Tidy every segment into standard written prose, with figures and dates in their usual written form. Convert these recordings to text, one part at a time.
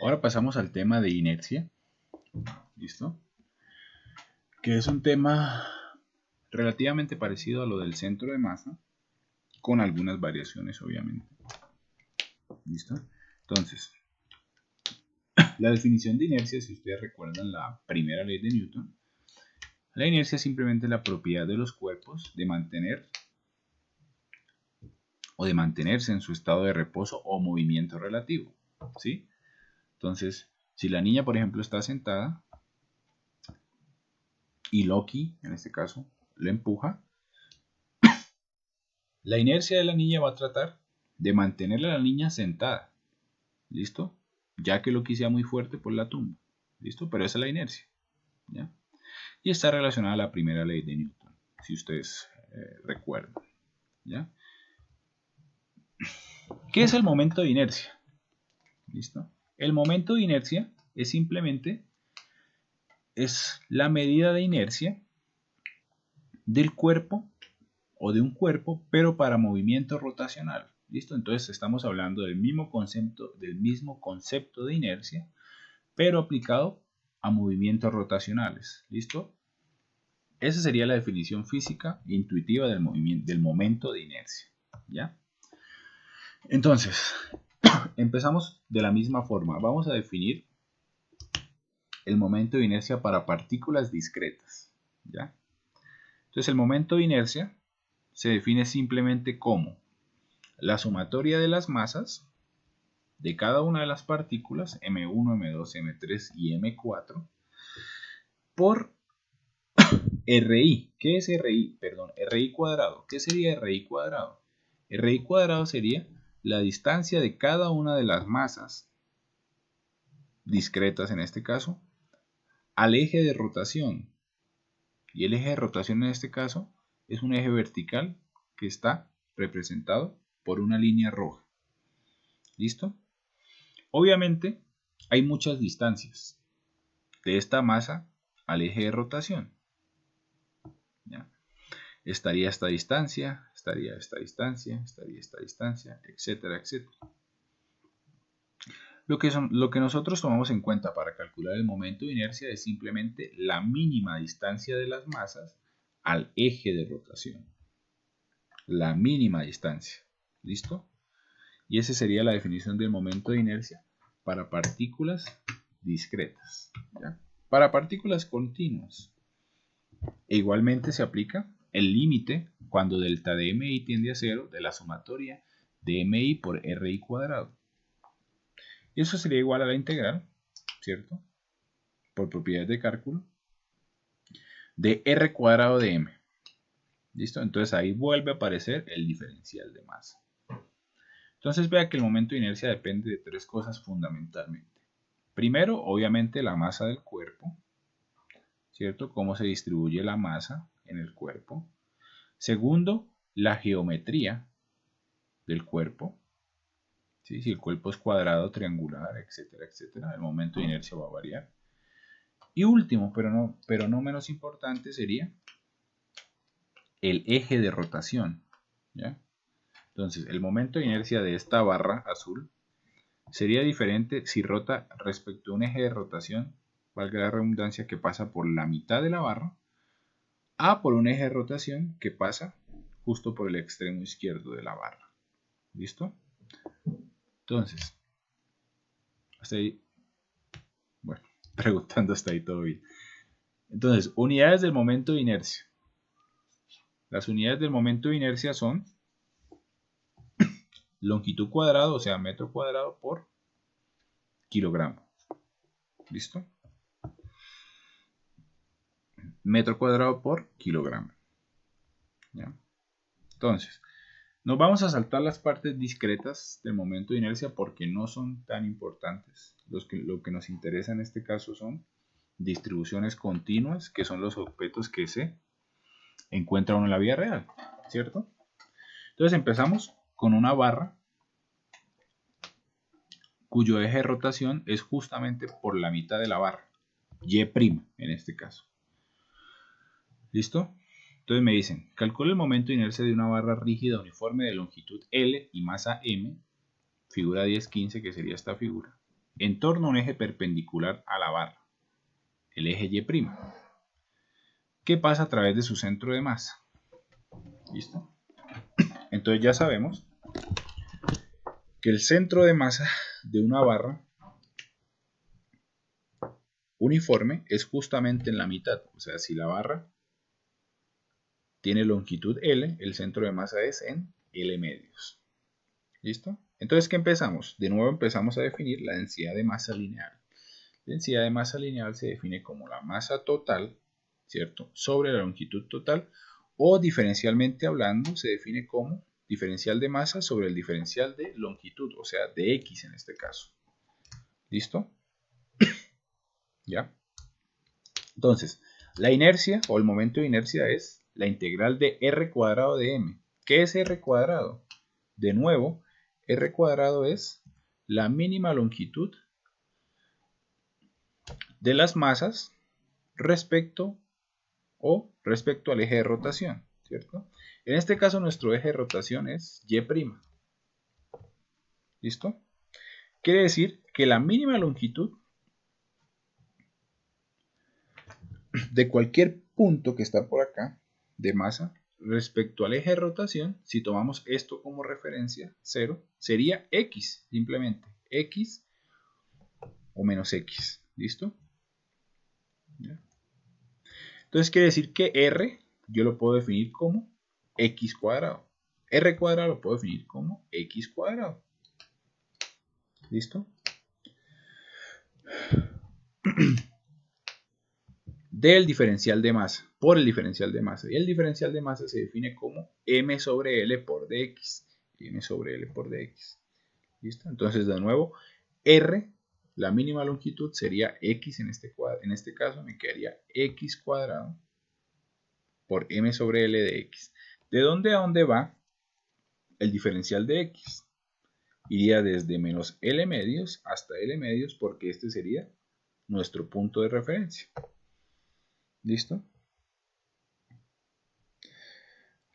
Ahora pasamos al tema de inercia, ¿listo? Que es un tema relativamente parecido a lo del centro de masa, con algunas variaciones obviamente. ¿Listo? Entonces, la definición de inercia, si ustedes recuerdan la primera ley de Newton, la inercia es simplemente la propiedad de los cuerpos de mantener o de mantenerse en su estado de reposo o movimiento relativo, ¿sí? Entonces, si la niña, por ejemplo, está sentada y Loki, en este caso, lo empuja, la inercia de la niña va a tratar de mantener a la niña sentada, ¿listo? Ya que Loki sea muy fuerte por la tumba, ¿listo? Pero esa es la inercia, ¿ya? Y está relacionada a la primera ley de Newton, si ustedes recuerdan, ¿ya? ¿Qué es el momento de inercia? ¿Listo? El momento de inercia es simplemente la medida de inercia del cuerpo o de un cuerpo, pero para movimiento rotacional. ¿Listo? Entonces estamos hablando del mismo concepto de inercia, pero aplicado a movimientos rotacionales. ¿Listo? Esa sería la definición física intuitiva del momento de inercia. ¿Ya? Entonces, empezamos de la misma forma. Vamos a definir el momento de inercia para partículas discretas. ¿Ya? Entonces, el momento de inercia se define simplemente como la sumatoria de las masas de cada una de las partículas, M1, M2, M3 y M4, por RI. ¿Qué es RI? Perdón, RI cuadrado. ¿Qué sería RI cuadrado? RI cuadrado sería la distancia de cada una de las masas, discretas en este caso, al eje de rotación. Y el eje de rotación en este caso es un eje vertical que está representado por una línea roja. ¿Listo? Obviamente hay muchas distancias de esta masa al eje de rotación. ¿Ya? Estaría esta distancia, estaría esta distancia, estaría esta distancia, etcétera, etcétera. Lo que nosotros tomamos en cuenta para calcular el momento de inercia es simplemente la mínima distancia de las masas al eje de rotación. La mínima distancia. ¿Listo? Y esa sería la definición del momento de inercia para partículas discretas. ¿Ya? Para partículas continuas, e igualmente se aplica el límite cuando delta de mi tiende a 0 de la sumatoria de mi por ri cuadrado. Y eso sería igual a la integral, ¿cierto? Por propiedades de cálculo, de r cuadrado de m. ¿Listo? Entonces ahí vuelve a aparecer el diferencial de masa. Entonces vea que el momento de inercia depende de tres cosas fundamentalmente. Primero, obviamente, la masa del cuerpo, ¿cierto? Cómo se distribuye la masa en el cuerpo. Segundo, la geometría del cuerpo. ¿Sí? Si el cuerpo es cuadrado, triangular, etcétera, etcétera, el momento de inercia va a variar. Y último, pero no menos importante, sería el eje de rotación. ¿Ya? Entonces, el momento de inercia de esta barra azul sería diferente si rota respecto a un eje de rotación, valga la redundancia, que pasa por la mitad de la barra, a por un eje de rotación que pasa justo por el extremo izquierdo de la barra. ¿Listo? Entonces, hasta ahí, bueno, preguntando hasta ahí todo bien. Entonces, unidades del momento de inercia. Las unidades del momento de inercia son longitud cuadrada, o sea, metro cuadrado por kilogramo. ¿Listo? Metro cuadrado por kilogramo. ¿Ya? Entonces, nos vamos a saltar las partes discretas del momento de inercia porque no son tan importantes. Lo que nos interesa en este caso son distribuciones continuas, que son los objetos que se encuentran en la vida real, ¿cierto? Entonces empezamos con una barra cuyo eje de rotación es justamente por la mitad de la barra, Y' en este caso. ¿Listo? Entonces me dicen, calcula el momento de inercia de una barra rígida uniforme de longitud L y masa M, figura 10-15, que sería esta figura, en torno a un eje perpendicular a la barra, el eje Y', que pasa a través de su centro de masa. ¿Listo? Entonces ya sabemos que el centro de masa de una barra uniforme es justamente en la mitad. O sea, si la barra tiene longitud L, el centro de masa es en L medios. ¿Listo? Entonces, ¿qué empezamos? De nuevo empezamos a definir la densidad de masa lineal. La densidad de masa lineal se define como la masa total, ¿cierto?, sobre la longitud total, o diferencialmente hablando, se define como diferencial de masa sobre el diferencial de longitud, o sea, de X en este caso. ¿Listo? ¿Ya? Entonces, la inercia o el momento de inercia es la integral de r cuadrado de m. ¿Qué es r cuadrado? De nuevo, r cuadrado es la mínima longitud de las masas respecto al eje de rotación, ¿cierto? En este caso nuestro eje de rotación es Y'. ¿Listo? Quiere decir que la mínima longitud de cualquier punto que está por acá de masa respecto al eje de rotación, si tomamos esto como referencia, 0, sería X, simplemente X o menos X. ¿Listo? ¿Ya? Entonces quiere decir que R yo lo puedo definir como X cuadrado. R cuadrado lo puedo definir como X cuadrado. ¿Listo? Del diferencial de masa, por el diferencial de masa. Y el diferencial de masa se define como m sobre L por dx. M sobre L por dx. ¿Listo? Entonces, de nuevo, R, la mínima longitud, sería x en este caso me quedaría x cuadrado por m sobre L de x. ¿De dónde a dónde va el diferencial de x? Iría desde menos L medios hasta L medios, porque este sería nuestro punto de referencia. ¿Listo?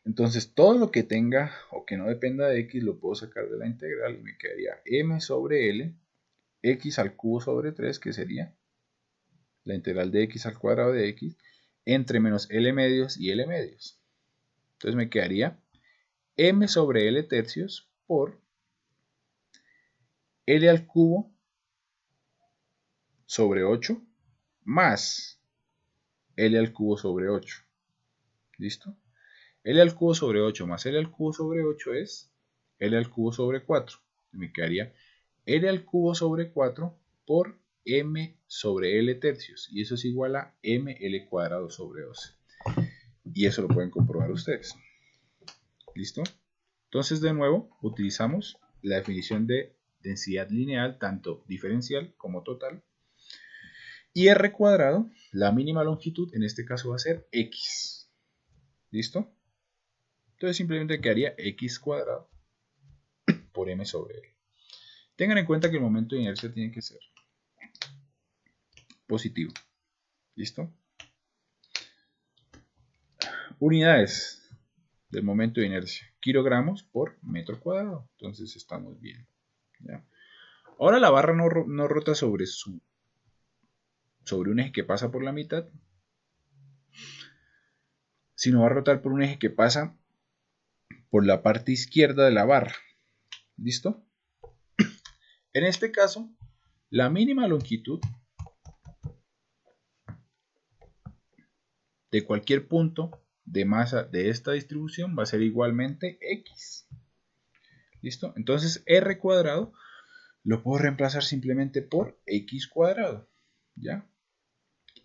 Entonces todo lo que tenga o que no dependa de x lo puedo sacar de la integral y me quedaría m sobre L, x al cubo sobre 3, que sería la integral de x al cuadrado de x, entre menos L medios y L medios. Entonces me quedaría m sobre L tercios por L al cubo sobre 8 más L al cubo sobre 8. ¿Listo? L al cubo sobre 8 más L al cubo sobre 8 es L al cubo sobre 4. Me quedaría L al cubo sobre 4 por M sobre L tercios. Y eso es igual a ML cuadrado sobre 12. Y eso lo pueden comprobar ustedes. ¿Listo? Entonces, de nuevo, utilizamos la definición de densidad lineal, tanto diferencial como total. Y R cuadrado, la mínima longitud, en este caso va a ser X. ¿Listo? Entonces simplemente quedaría X cuadrado por M sobre L. Tengan en cuenta que el momento de inercia tiene que ser positivo. ¿Listo? Unidades del momento de inercia. Kilogramos por metro cuadrado. Entonces estamos bien. ¿Ya? Ahora la barra no rota sobre un eje que pasa por la mitad, sino va a rotar por un eje que pasa por la parte izquierda de la barra. ¿Listo? En este caso, la mínima longitud de cualquier punto de masa de esta distribución va a ser igualmente X. ¿Listo? Entonces R cuadrado lo puedo reemplazar simplemente por X cuadrado. ¿Ya?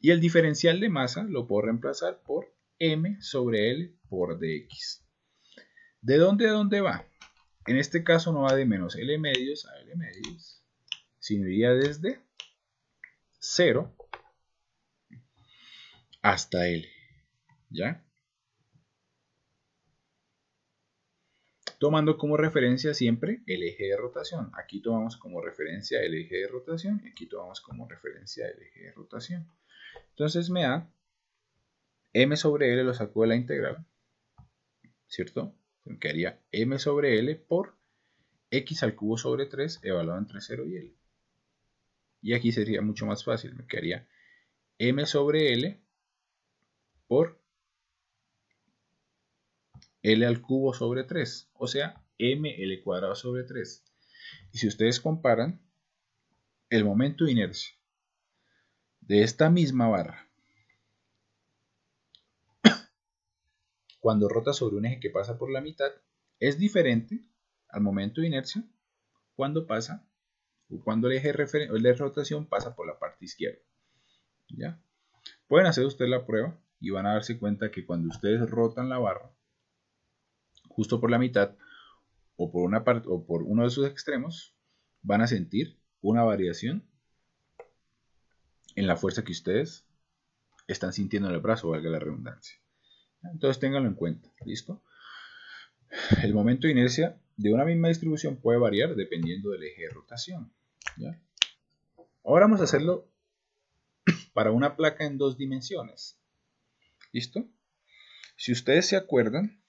Y el diferencial de masa lo puedo reemplazar por M sobre L por dx. ¿De dónde a dónde va? En este caso no va de menos L medios a L medios, sino iría desde 0 hasta L. ¿Ya? Tomando como referencia siempre el eje de rotación. Aquí tomamos como referencia el eje de rotación y aquí tomamos como referencia el eje de rotación. Entonces me da M sobre L, lo saco de la integral, ¿cierto? Me quedaría M sobre L por X al cubo sobre 3 evaluado entre 0 y L. Y aquí sería mucho más fácil, me quedaría m sobre L por L al cubo sobre 3, o sea, ml cuadrado sobre 3. Y si ustedes comparan el momento de inercia de esta misma barra cuando rota sobre un eje que pasa por la mitad, es diferente al momento de inercia cuando pasa o cuando el eje de rotación pasa por la parte izquierda. ¿Ya? Pueden hacer ustedes la prueba y van a darse cuenta que cuando ustedes rotan la barra justo por la mitad o por una parte o por uno de sus extremos, van a sentir una variación en la fuerza que ustedes están sintiendo en el brazo, valga la redundancia. Entonces ténganlo en cuenta, ¿listo? El momento de inercia de una misma distribución puede variar dependiendo del eje de rotación. ¿Ya? Ahora vamos a hacerlo para una placa en 2 dimensiones. ¿Listo? Si ustedes se acuerdan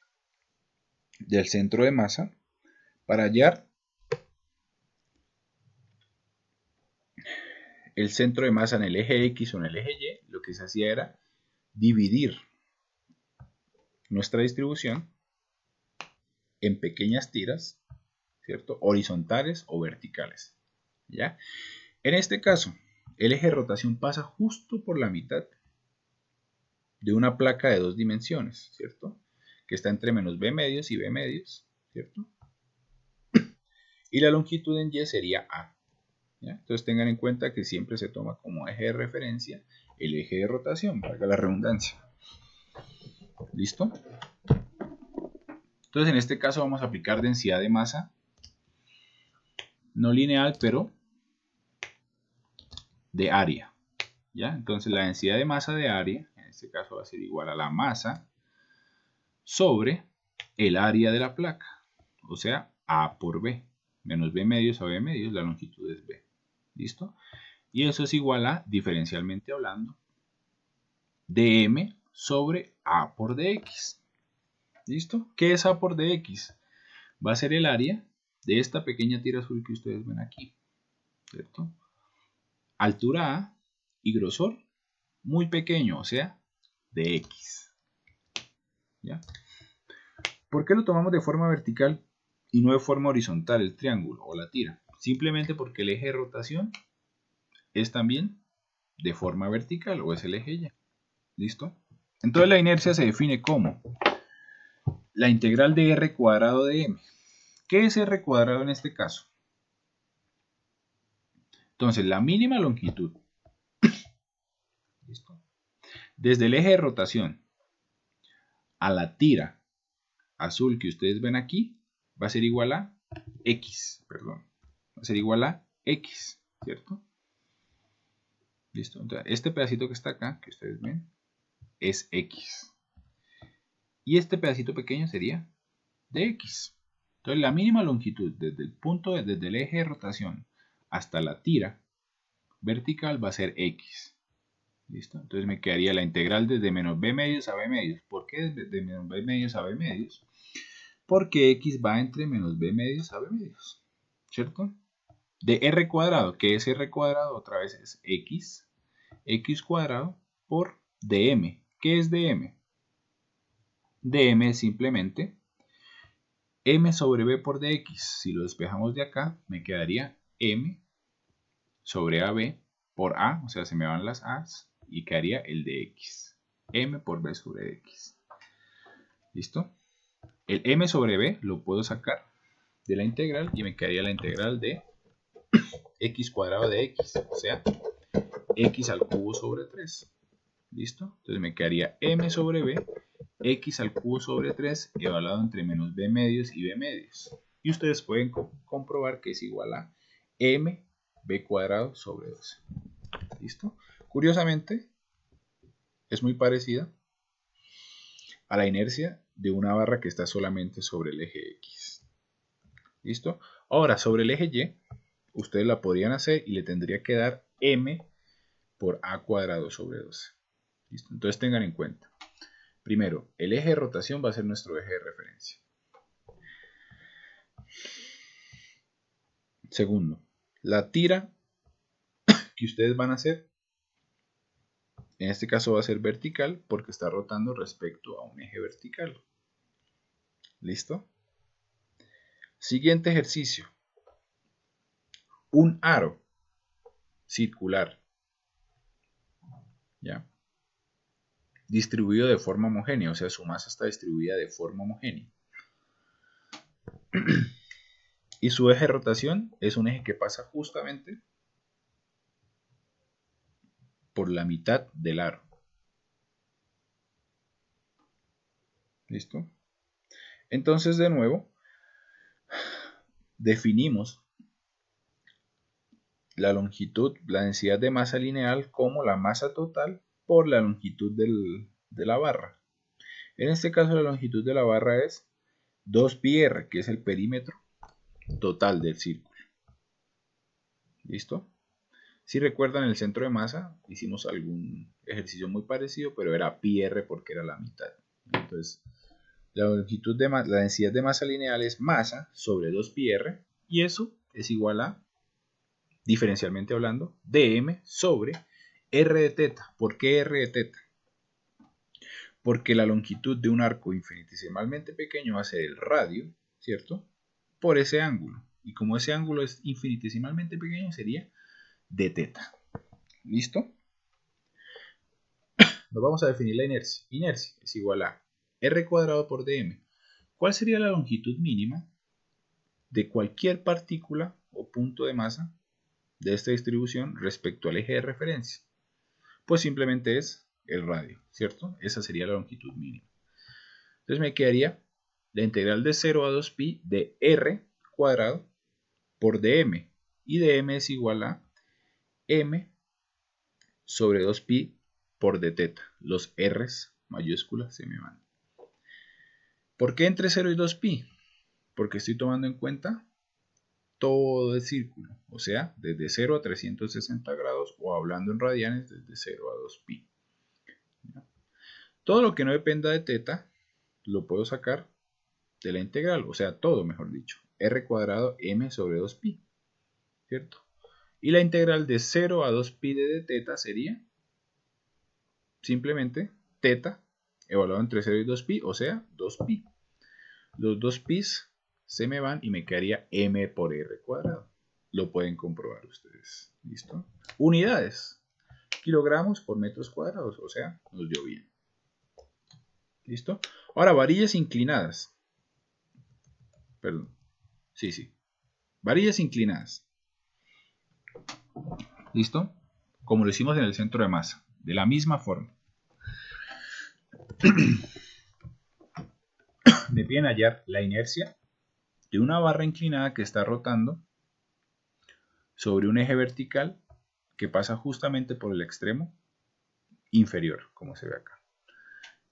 del centro de masa, para hallar el centro de masa en el eje X o en el eje Y, lo que se hacía era dividir nuestra distribución en pequeñas tiras, ¿cierto? Horizontales o verticales. ¿Ya? En este caso, el eje de rotación pasa justo por la mitad de una placa de 2 dimensiones, ¿cierto? Que está entre menos b medios y b medios, ¿cierto? Y la longitud en Y sería A. ¿Ya? Entonces tengan en cuenta que siempre se toma como eje de referencia el eje de rotación, valga la redundancia. ¿Listo? Entonces en este caso vamos a aplicar densidad de masa, no lineal, pero de área. ¿Ya? Entonces la densidad de masa de área, en este caso va a ser igual a la masa sobre el área de la placa, o sea, A por B, menos B medios a B medios, la longitud es B. ¿Listo? Y eso es igual a, diferencialmente hablando, dm sobre A por dx. ¿Listo? ¿Qué es A por dx? Va a ser el área de esta pequeña tira azul que ustedes ven aquí, ¿cierto? Altura A y grosor muy pequeño, o sea, de x. ¿Ya? ¿Por qué lo tomamos de forma vertical y no de forma horizontal el triángulo o la tira? Simplemente porque el eje de rotación es también de forma vertical o es el eje Y. ¿Listo? Entonces la inercia se define como la integral de r cuadrado de m. ¿Qué es r cuadrado en este caso? Entonces la mínima longitud, ¿listo? Desde el eje de rotación a la tira azul que ustedes ven aquí, va a ser igual a x, perdón, va a ser igual a x, ¿cierto? ¿Listo? Entonces, este pedacito que está acá, que ustedes ven, es x. Y este pedacito pequeño sería de x. Entonces, la mínima longitud desde el punto, desde el eje de rotación hasta la tira vertical va a ser x. ¿Listo? Entonces me quedaría la integral desde menos b medios a b medios. ¿Por qué desde menos b medios a b medios? Porque x va entre menos b medios a b medios. ¿Cierto? De r cuadrado, ¿qué es r cuadrado? Otra vez es x cuadrado por dm. ¿Qué es dm? dm es simplemente m sobre b por dx. Si lo despejamos de acá, me quedaría m sobre ab por a, o sea, se me van las a's y quedaría el de x. M por b sobre x. ¿Listo? El m sobre b lo puedo sacar de la integral y me quedaría la integral de x cuadrado de x, o sea, x al cubo sobre 3. ¿Listo? Entonces me quedaría m sobre b, x al cubo sobre 3, evaluado entre menos b medios y b medios. Y ustedes pueden comprobar que es igual a m b cuadrado sobre 12. ¿Listo? Curiosamente, es muy parecida a la inercia de una barra que está solamente sobre el eje X. ¿Listo? Ahora, sobre el eje Y, ustedes la podrían hacer y le tendría que dar m por a cuadrado sobre 12. ¿Listo? Entonces tengan en cuenta. Primero, el eje de rotación va a ser nuestro eje de referencia. Segundo, la tira que ustedes van a hacer, en este caso va a ser vertical porque está rotando respecto a un eje vertical. ¿Listo? Siguiente ejercicio. Un aro circular, ¿ya? Distribuido de forma homogénea, o sea, su masa está distribuida de forma homogénea. Y su eje de rotación es un eje que pasa justamente por la mitad del aro. ¿Listo? Entonces, de nuevo, definimos la longitud, la densidad de masa lineal como la masa total por la longitud de la barra. En este caso, la longitud de la barra es 2πr, que es el perímetro total del círculo. ¿Listo? Si recuerdan, en el centro de masa hicimos algún ejercicio muy parecido, pero era πr porque era la mitad. Entonces, la longitud de la densidad de masa lineal es masa sobre 2πr, y eso es igual a, diferencialmente hablando, dm sobre r de teta. ¿Por qué r de teta? Porque la longitud de un arco infinitesimalmente pequeño va a ser el radio, ¿cierto? Por ese ángulo. Y como ese ángulo es infinitesimalmente pequeño, sería de teta. ¿Listo? Nos vamos a definir la inercia. Inercia es igual a r cuadrado por dm. ¿Cuál sería la longitud mínima de cualquier partícula o punto de masa de esta distribución respecto al eje de referencia? Pues simplemente es el radio, ¿cierto? Esa sería la longitud mínima. Entonces me quedaría la integral de 0 a 2pi de r cuadrado por dm. Y dm es igual a m sobre 2pi por d teta. Los r's mayúsculas se me van. ¿Por qué entre 0 y 2pi? Porque estoy tomando en cuenta todo el círculo, o sea, desde 0 a 360 grados, o hablando en radianes, desde 0 a 2pi. Todo lo que no dependa de teta lo puedo sacar de la integral, o sea, todo, mejor dicho, r cuadrado m sobre 2pi, ¿cierto? Y la integral de 0 a 2pi de teta sería simplemente teta evaluado entre 0 y 2pi, o sea, 2pi. Los 2pi's se me van y me quedaría m por r cuadrado. Lo pueden comprobar ustedes. ¿Listo? Unidades. Kilogramos por metros cuadrados, o sea, nos dio bien. ¿Listo? Ahora, varillas inclinadas. Perdón. Sí. Varillas inclinadas. ¿Listo? Como lo hicimos en el centro de masa. De la misma forma. Me piden hallar la inercia de una barra inclinada que está rotando sobre un eje vertical que pasa justamente por el extremo inferior, como se ve acá.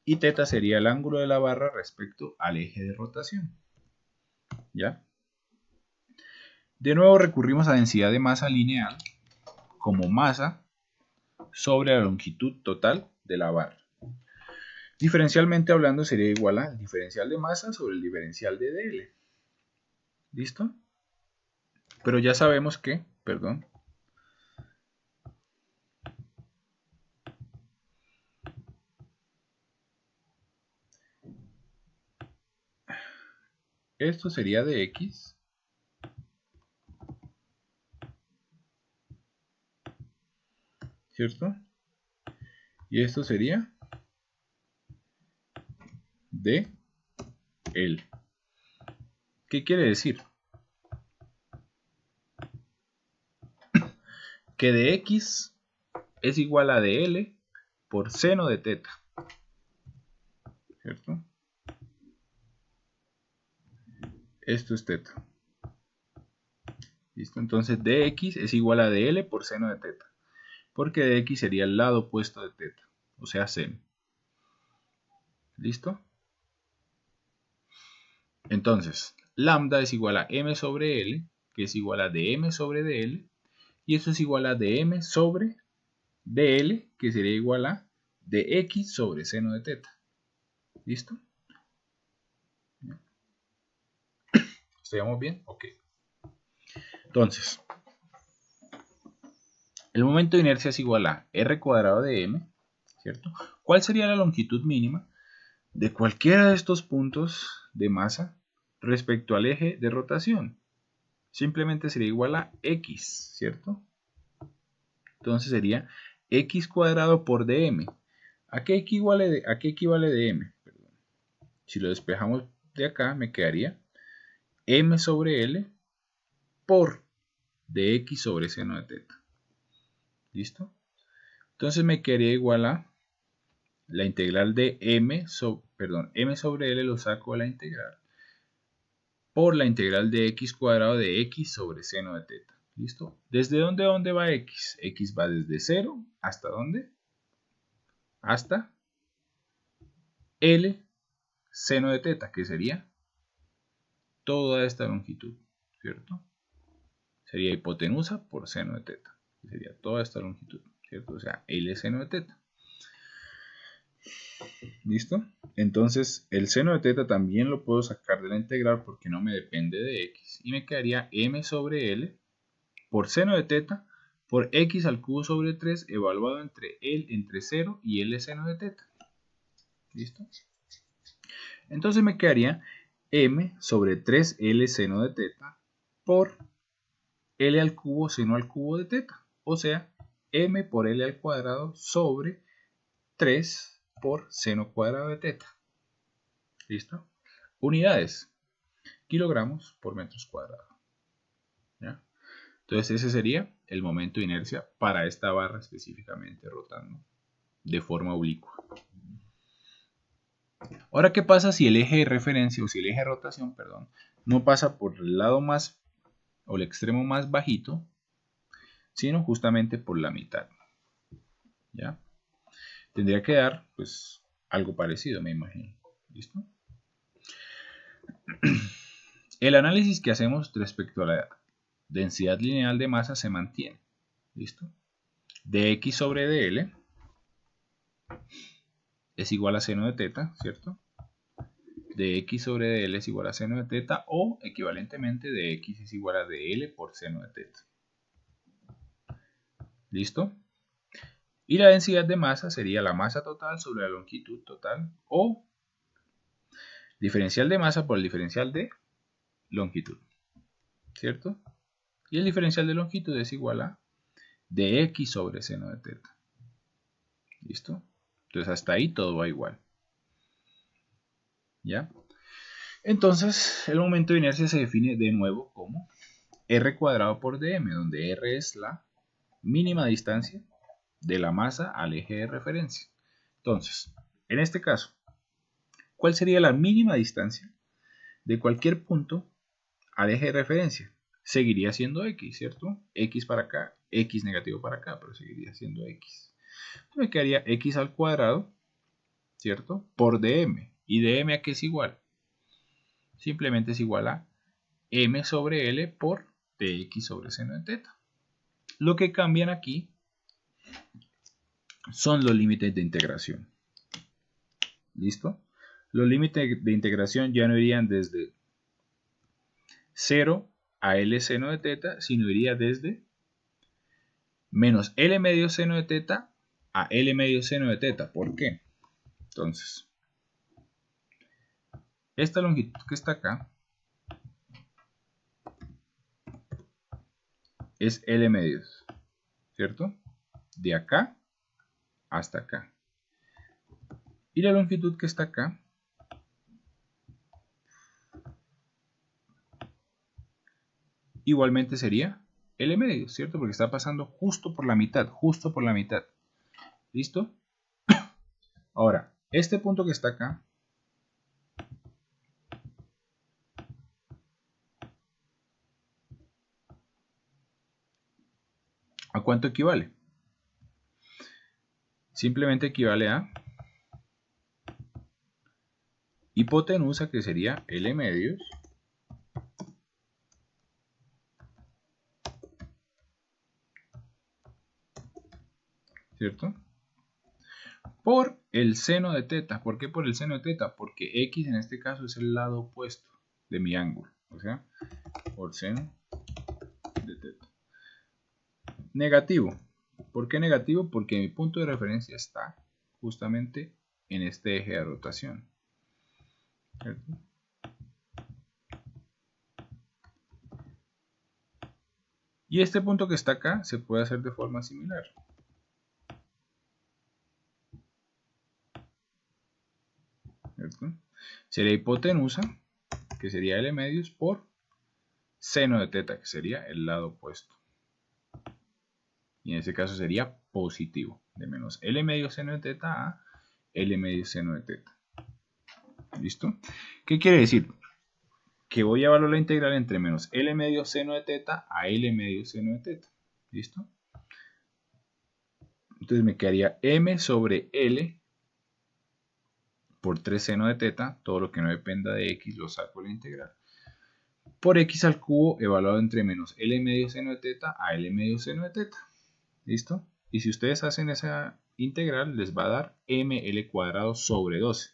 Y teta sería el ángulo de la barra respecto al eje de rotación. ¿Ya? De nuevo recurrimos a densidad de masa lineal como masa sobre la longitud total de la barra. Diferencialmente hablando sería igual al diferencial de masa sobre el diferencial de dl. ¿Listo? Pero ya sabemos que, perdón, esto sería de x, ¿cierto? Y esto sería de L. ¿Qué quiere decir? Que de x es igual a de L por seno de teta, ¿cierto? Esto es teta. ¿Listo? Entonces dx es igual a dl por seno de teta, porque dx sería el lado opuesto de teta, o sea, seno. ¿Listo? Entonces, lambda es igual a m sobre l, que es igual a dm sobre dl, y esto es igual a dm sobre dl, que sería igual a dx sobre seno de teta. ¿Listo? ¿Estudiamos bien? Ok. Entonces, el momento de inercia es igual a r cuadrado de m, ¿cierto? ¿Cuál sería la longitud mínima de cualquiera de estos puntos de masa respecto al eje de rotación? Simplemente sería igual a x, ¿cierto? Entonces sería x cuadrado por dm. ¿A qué equivale dm? Perdón. Si lo despejamos de acá, me quedaría m sobre l por dx sobre seno de teta. ¿Listo? Entonces me quedaría igual a la integral de m sobre l lo saco de la integral por la integral de x cuadrado de x sobre seno de teta. ¿Listo? ¿Desde dónde a dónde va x? X va desde 0 hasta dónde? Hasta L seno de teta, que sería toda esta longitud, ¿cierto? Sería hipotenusa por seno de teta, que sería toda esta longitud, ¿cierto? O sea, L seno de teta. ¿Listo? Entonces, el seno de teta también lo puedo sacar de la integral porque no me depende de x. Y me quedaría m sobre L por seno de teta por x al cubo sobre 3 evaluado entre 0 y L seno de teta. ¿Listo? Entonces me quedaría m sobre 3L seno de teta por L al cubo seno al cubo de teta. O sea, m por L al cuadrado sobre 3 por seno cuadrado de teta. ¿Listo? Unidades. Kilogramos por metros cuadrados. ¿Ya? Entonces ese sería el momento de inercia para esta barra específicamente rotando de forma oblicua. Ahora, ¿qué pasa si el eje de referencia o si el eje de rotación, perdón, no pasa por el lado más o el extremo más bajito, sino justamente por la mitad? ¿Ya? Tendría que dar, pues, algo parecido, me imagino. ¿Listo? El análisis que hacemos respecto a la densidad lineal de masa se mantiene. ¿Listo? Dx sobre dl es igual a seno de teta, ¿cierto? Dx sobre dl es igual a seno de teta o equivalentemente dx es igual a dl por seno de teta. ¿Listo? Y la densidad de masa sería la masa total sobre la longitud total o diferencial de masa por el diferencial de longitud, ¿cierto? Y el diferencial de longitud es igual a dx sobre seno de teta. ¿Listo? Entonces hasta ahí todo va igual. ¿Ya? Entonces el momento de inercia se define de nuevo como r cuadrado por dm, donde r es la mínima distancia de la masa al eje de referencia. Entonces, en este caso, ¿cuál sería la mínima distancia de cualquier punto al eje de referencia? Seguiría siendo x, ¿cierto? X para acá, x negativo para acá, pero seguiría siendo x. Entonces me quedaría x al cuadrado, ¿cierto? Por dm. ¿Y dm a qué es igual? Simplemente es igual a m sobre l por dx sobre seno de teta. Lo que cambian aquí son los límites de integración. ¿Listo? Los límites de integración ya no irían desde 0 a L seno de teta, sino iría desde menos L medio seno de teta a L medio seno de teta. ¿Por qué? Entonces, esta longitud que está acá es L medios, ¿cierto? De acá hasta acá. Y la longitud que está acá igualmente sería L medios, ¿cierto? Porque está pasando justo por la mitad, justo por la mitad. ¿Listo? Ahora, este punto que está acá ¿a cuánto equivale? Simplemente equivale a hipotenusa, que sería L medios, ¿cierto? Por el seno de teta. ¿Por qué por el seno de teta? Porque x en este caso es el lado opuesto de mi ángulo. O sea, por seno de teta. Negativo. ¿Por qué negativo? Porque mi punto de referencia está justamente en este eje de rotación, ¿cierto? Y este punto que está acá se puede hacer de forma similar. ¿Cierto? Sería hipotenusa, que sería L medios, por seno de teta, que sería el lado opuesto. Y en ese caso sería positivo, de menos L medio seno de teta a L medio seno de teta. ¿Listo? ¿Qué quiere decir? Que voy a evaluar la integral entre menos L medio seno de teta a L medio seno de teta. ¿Listo? Entonces me quedaría M sobre L por 3 seno de teta, todo lo que no dependa de X lo saco de la integral, por X al cubo evaluado entre menos L medio seno de teta a L medio seno de teta. ¿Listo? Y si ustedes hacen esa integral, les va a dar ml cuadrado sobre 12.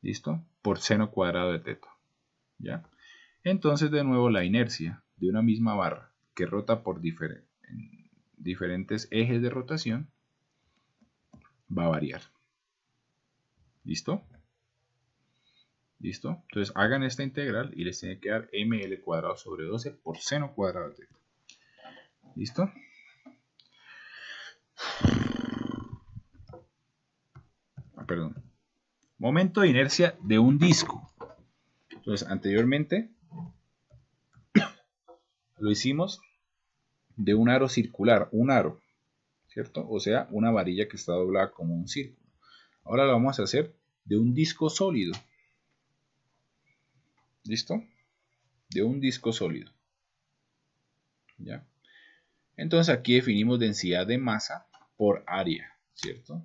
¿Listo? Por seno cuadrado de teta. ¿Ya? Entonces, de nuevo, la inercia de una misma barra que rota por diferentes ejes de rotación va a variar. ¿Listo? ¿Listo? Entonces, hagan esta integral y les tiene que dar ml cuadrado sobre 12 por seno cuadrado de teta. ¿Listo? Perdón. Momento de inercia de un disco. Entonces, anteriormente lo hicimos de un aro circular, un aro, ¿cierto? O sea, una varilla que está doblada como un círculo. Ahora lo vamos a hacer de un disco sólido. ¿Listo? De un disco sólido. ¿Ya? Entonces aquí definimos densidad de masa por área, ¿cierto?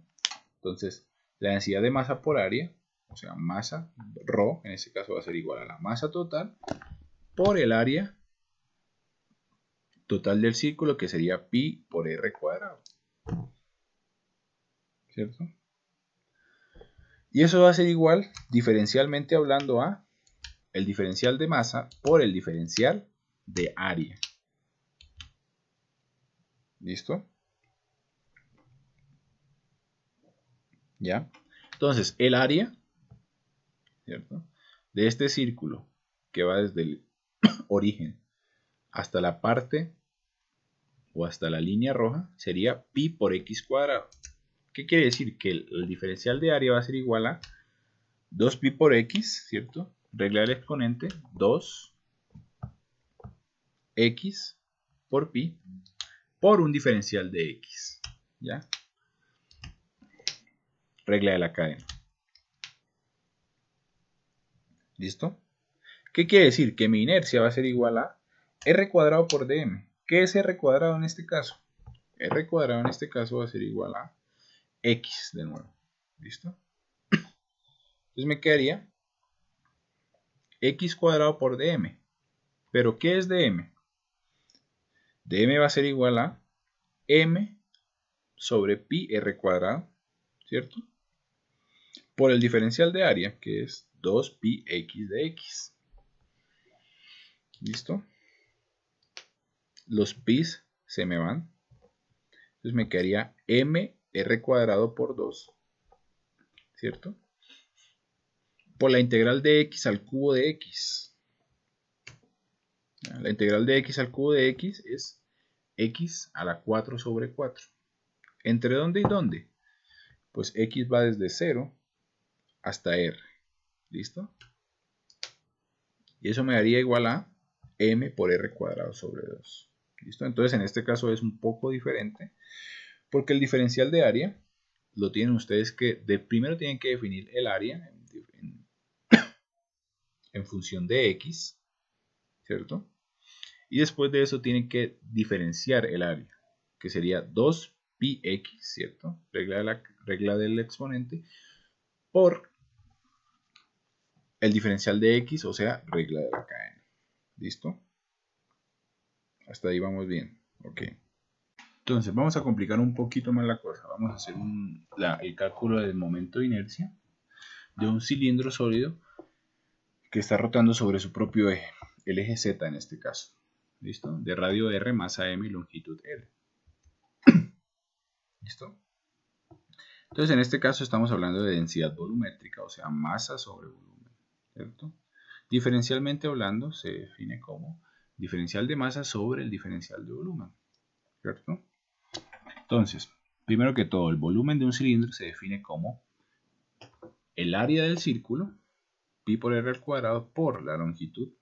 Entonces, la densidad de masa por área, o sea, masa, ρ, en este caso va a ser igual a la masa total por el área total del círculo, que sería pi por r cuadrado. ¿Cierto? Y eso va a ser igual, diferencialmente hablando, a el diferencial de masa por el diferencial de área. ¿Listo? ¿Ya? Entonces, el área, ¿cierto?, de este círculo que va desde el origen hasta la parte o hasta la línea roja sería pi por x cuadrado. ¿Qué quiere decir? Que el diferencial de área va a ser igual a 2pi por x, ¿cierto? Regla del exponente, 2x por pi por un diferencial de x. ¿Ya? Regla de la cadena. ¿Listo? ¿Qué quiere decir? Que mi inercia va a ser igual a r cuadrado por dm. ¿Qué es r cuadrado en este caso? R cuadrado en este caso va a ser igual a x de nuevo. ¿Listo? Entonces me quedaría x cuadrado por dm. ¿Pero qué es dm? dm va a ser igual a m sobre pi r cuadrado, ¿cierto? Por el diferencial de área, que es 2pi x de x. ¿Listo? Los pi's se me van. Entonces me quedaría m r cuadrado por 2, ¿cierto? Por la integral de x al cubo de x. La integral de x al cubo de x es x a la 4 sobre 4. ¿Entre dónde y dónde? Pues x va desde 0 hasta r. ¿Listo? Y eso me daría igual a m por r cuadrado sobre 2. ¿Listo? Entonces en este caso es un poco diferente, porque el diferencial de área lo tienen ustedes que, primero tienen que definir el área en función de x, ¿cierto? Y después de eso tienen que diferenciar el área, que sería 2pi x, ¿cierto? Regla del exponente, por el diferencial de x, o sea, regla de la cadena. ¿Listo? Hasta ahí vamos bien. Ok. Entonces, vamos a complicar un poquito más la cosa. Vamos a hacer el cálculo del momento de inercia de un cilindro sólido que está rotando sobre su propio eje, el eje Z en este caso. ¿Listo? De radio R, masa M y longitud L. ¿Listo? Entonces en este caso estamos hablando de densidad volumétrica, o sea, masa sobre volumen, ¿cierto? Diferencialmente hablando se define como diferencial de masa sobre el diferencial de volumen, ¿cierto? Entonces, primero que todo, el volumen de un cilindro se define como el área del círculo, pi por r al cuadrado, por la longitud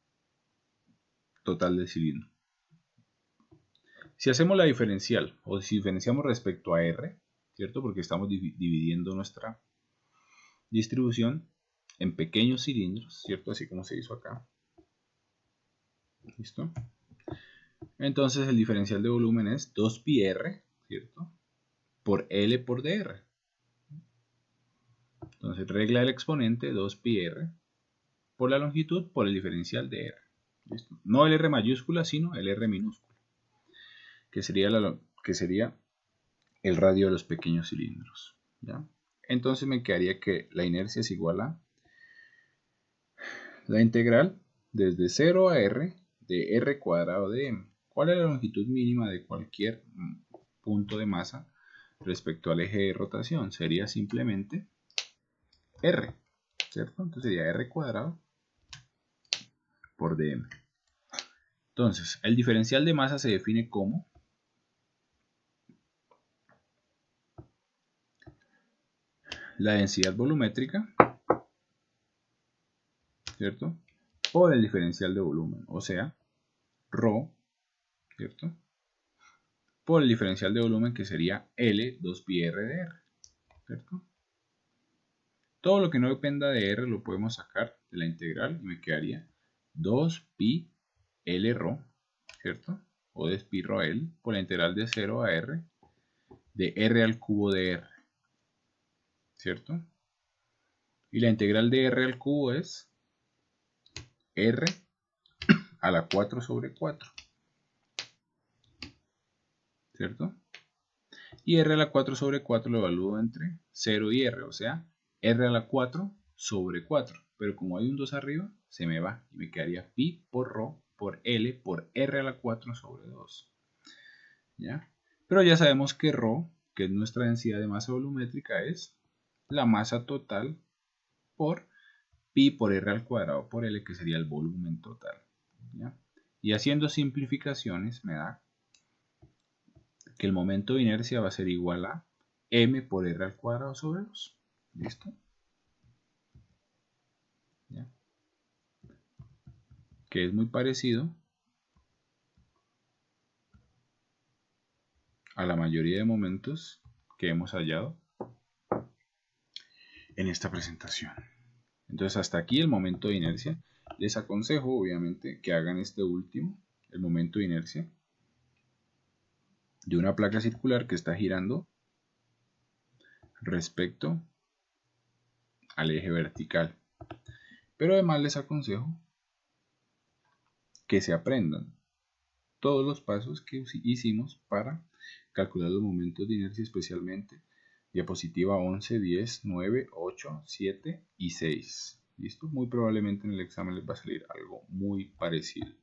total del cilindro. Si hacemos la diferencial, o si diferenciamos respecto a r, ¿cierto? Porque estamos dividiendo nuestra distribución en pequeños cilindros, ¿cierto? Así como se hizo acá. ¿Listo? Entonces el diferencial de volumen es 2πr, ¿cierto? Por L por dr. Entonces regla del exponente 2πr por la longitud por el diferencial de r. ¿Listo? No el r mayúscula, sino el r minúscula, que sería el radio de los pequeños cilindros. ¿Ya? Entonces me quedaría que la inercia es igual a la integral desde 0 a r de r cuadrado de m. ¿Cuál es la longitud mínima de cualquier punto de masa respecto al eje de rotación? Sería simplemente r, ¿cierto? Entonces sería r cuadrado por dm. Entonces, el diferencial de masa se define como la densidad volumétrica, ¿cierto? Por el diferencial de volumen, o sea, ρ, ¿cierto? Por el diferencial de volumen que sería L 2πr de r, ¿cierto? Todo lo que no dependa de r lo podemos sacar de la integral y me quedaría 2pi L ρ, ¿cierto? O de pi ρ L por la integral de 0 a r de r al cubo de r, ¿cierto? Y la integral de r al cubo es r a la 4 sobre 4, ¿cierto? Y r a la 4 sobre 4 lo evalúo entre 0 y r, o sea, r a la 4 sobre 4. Pero como hay un 2 arriba, se me va y me quedaría pi por ρ por L por r a la 4 sobre 2. ¿Ya? Pero ya sabemos que ρ, que es nuestra densidad de masa volumétrica, es la masa total por pi por r al cuadrado por L, que sería el volumen total. ¿Ya? Y haciendo simplificaciones me da que el momento de inercia va a ser igual a m por r al cuadrado sobre 2. ¿Listo? ¿Ya? Que es muy parecido a la mayoría de momentos que hemos hallado en esta presentación. Entonces hasta aquí el momento de inercia. Les aconsejo obviamente que hagan este último, el momento de inercia, de una placa circular que está girando respecto al eje vertical. Pero además les aconsejo que se aprendan todos los pasos que hicimos para calcular los momentos de inercia, especialmente diapositiva 11, 10, 9, 8, 7 y 6. ¿Listo? Muy probablemente en el examen les va a salir algo muy parecido.